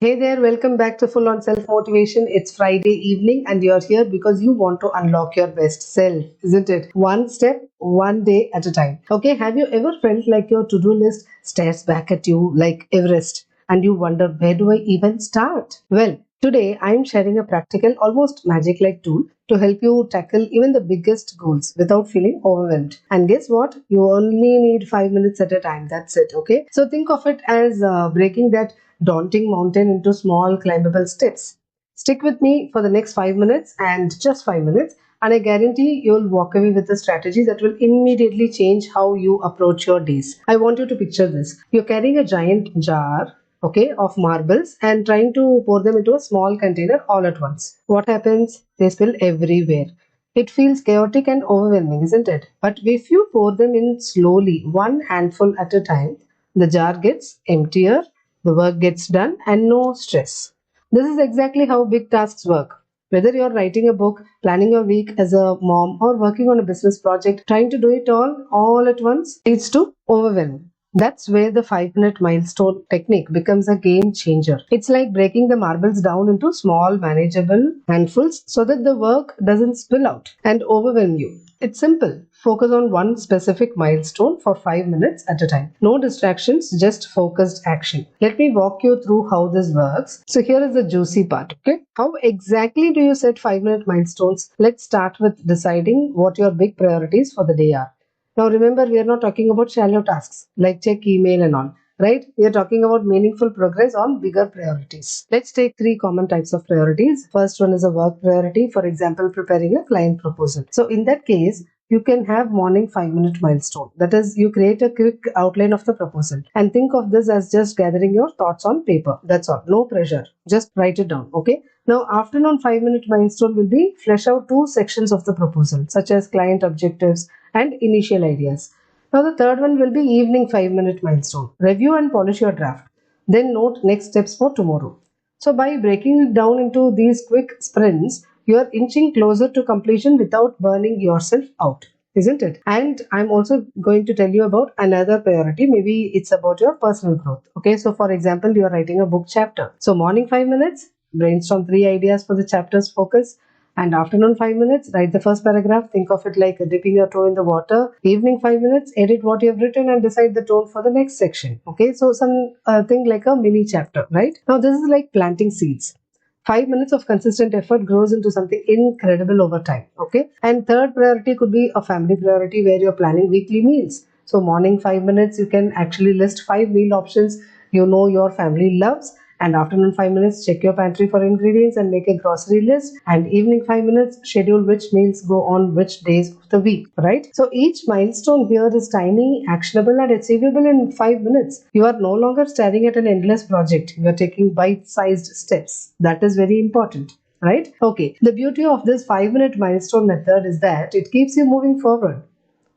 Hey there, welcome back to Full on Self Motivation. It's Friday evening, and you're here because you want to unlock your best self, isn't it? One step, one day at a time. Okay, have you ever felt like your to do list stares back at you like Everest and you wonder, where do I even start? Well, today I'm sharing a practical, almost magic like tool to help you tackle even the biggest goals without feeling overwhelmed. And guess what? You only need 5 minutes at a time. That's it. Okay. So think of it as breaking that daunting mountain into small climbable steps. Stick with me for the next 5 minutes and just 5 minutes, and I guarantee you'll walk away with a strategy that will immediately change how you approach your days. I want you to picture this. You're carrying a giant jar, okay, of marbles and trying to pour them into a small container all at once. What happens? They spill everywhere. It feels chaotic and overwhelming, isn't it? But if you pour them in slowly, one handful at a time, the jar gets emptier, the work gets done, and no stress. This is exactly how big tasks work. Whether you're writing a book, planning your week as a mom, or working on a business project, trying to do it all at once leads to overwhelm. That's where the 5 minute milestone technique becomes a game changer. It's like breaking the marbles down into small, manageable handfuls so that the work doesn't spill out and overwhelm you. It's simple. Focus on one specific milestone for 5 minutes at a time. No distractions, just focused action. Let me walk you through how this works. So, here is the juicy part. Okay. How exactly do you set 5 minute milestones? Let's start with deciding what your big priorities for the day are. Now remember, we are not talking about shallow tasks like check email and all, right? We are talking about meaningful progress on bigger priorities. Let's take three common types of priorities. First one is a work priority, for example, preparing a client proposal. So in that case, you can have morning 5 minute milestone. That is, you create a quick outline of the proposal and think of this as just gathering your thoughts on paper. That's all. No pressure. Just write it down. Okay. Now, afternoon 5 minute milestone will be flesh out two sections of the proposal, such as client objectives and initial ideas. Now, the third one will be evening 5 minute milestone. Review and polish your draft. Then note next steps for tomorrow. So, by breaking it down into these quick sprints, you are inching closer to completion without burning yourself out, isn't it? And I'm also going to tell you about another priority. Maybe it's about your personal growth. Okay, so for example, you're writing a book chapter. So, morning 5 minutes, brainstorm three ideas for the chapter's focus. And afternoon 5 minutes, write the first paragraph. Think of it like dipping your toe in the water. Evening 5 minutes, edit what you have written and decide the tone for the next section. Okay, so some thing like a mini chapter, right? Now, this is like planting seeds. 5 minutes of consistent effort grows into something incredible over time. Okay. And third priority could be a family priority where you're planning weekly meals. So, morning 5 minutes, you can actually list five meal options you know your family loves. And afternoon 5 minutes, check your pantry for ingredients and make a grocery list. And evening 5 minutes, schedule which meals go on which days of the week, right? So each milestone here is tiny, actionable, and achievable in 5 minutes. You are no longer staring at an endless project. You are taking bite-sized steps. That is very important. Right? Okay. The beauty of this 5 minute milestone method is that it keeps you moving forward.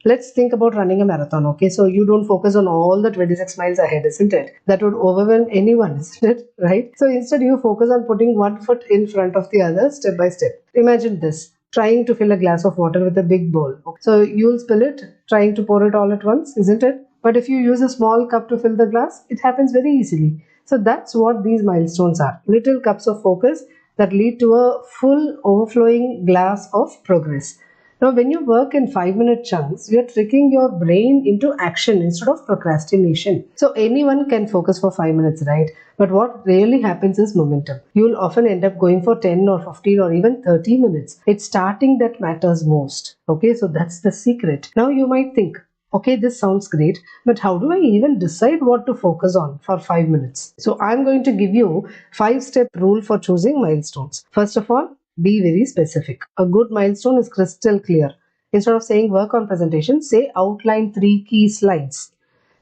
Let's think about running a marathon, okay? So you don't focus on all the 26 miles ahead, isn't it? That would overwhelm anyone, isn't it? Right? So instead, you focus on putting one foot in front of the other step by step. Imagine this, trying to fill a glass of water with a big bowl. So you'll spill it, trying to pour it all at once, isn't it? But if you use a small cup to fill the glass, it happens very easily. So that's what these milestones are, little cups of focus that lead to a full overflowing glass of progress. Now, when you work in 5 minute chunks, you're tricking your brain into action instead of procrastination. So, anyone can focus for 5 minutes, right? But what really happens is momentum. You'll often end up going for 10 or 15 or even 30 minutes. It's starting that matters most. Okay, so that's the secret. Now, you might think, okay, this sounds great, but how do I even decide what to focus on for 5 minutes? So, I'm going to give you 5 step rule for choosing milestones. First of all, be very specific. A good milestone is crystal clear. Instead of saying work on presentation, say outline three key slides.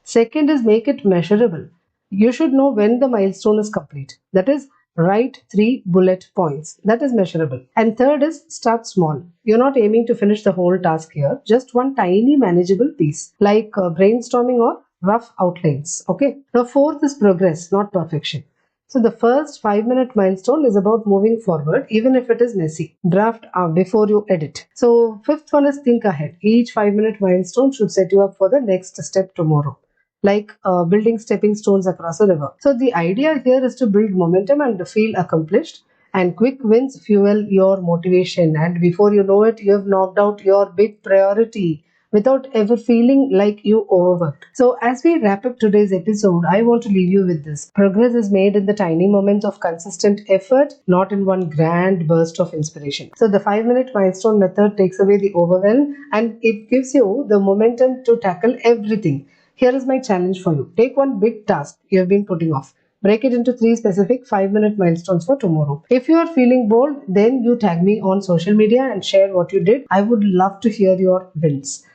Second is make it measurable. You should know when the milestone is complete. That is, write three bullet points. That is measurable. And third is start small. You're not aiming to finish the whole task here, just one tiny manageable piece, like brainstorming or rough outlines. Okay. Now, fourth is progress, not perfection. So the first 5 minute milestone is about moving forward, even if it is messy. Draft before you edit. So fifth one is think ahead. Each 5 minute milestone should set you up for the next step tomorrow. like building stepping stones across a river. So the idea here is to build momentum and to feel accomplished. And quick wins fuel your motivation. And before you know it, you have knocked out your big priority without ever feeling like you overworked. So, as we wrap up today's episode, I want to leave you with this. Progress is made in the tiny moments of consistent effort, not in one grand burst of inspiration. So, the 5 minute milestone method takes away the overwhelm and it gives you the momentum to tackle everything. Here is my challenge for you. Take one big task you have been putting off. Break it into 3 specific 5 minute milestones for tomorrow. If you are feeling bold, then you tag me on social media and share what you did. I would love to hear your wins.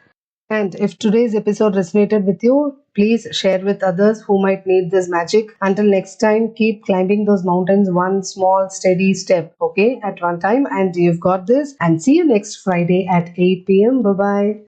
And if today's episode resonated with you, please share with others who might need this magic. Until next time, keep climbing those mountains one small, steady step, okay, at one time. And you've got this. And see you next Friday at 8 p.m. Bye bye.